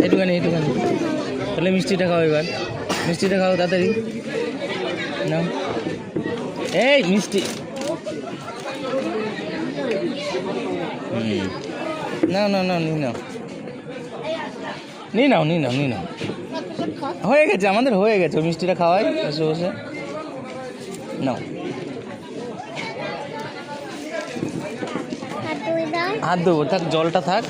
এইটুখানি তাহলে মিষ্টিটা খাও এবার, মিষ্টিটা খাও তাড়াতাড়ি নাও। এই মিষ্টি নাও নাও নাও নিয়ে নাও হয়ে গেছে, আমাদের হয়ে গেছে। ওই মিষ্টিটা খাওয়াই বসে বসে। নাও হাত দেবো, থাক জলটা থাক।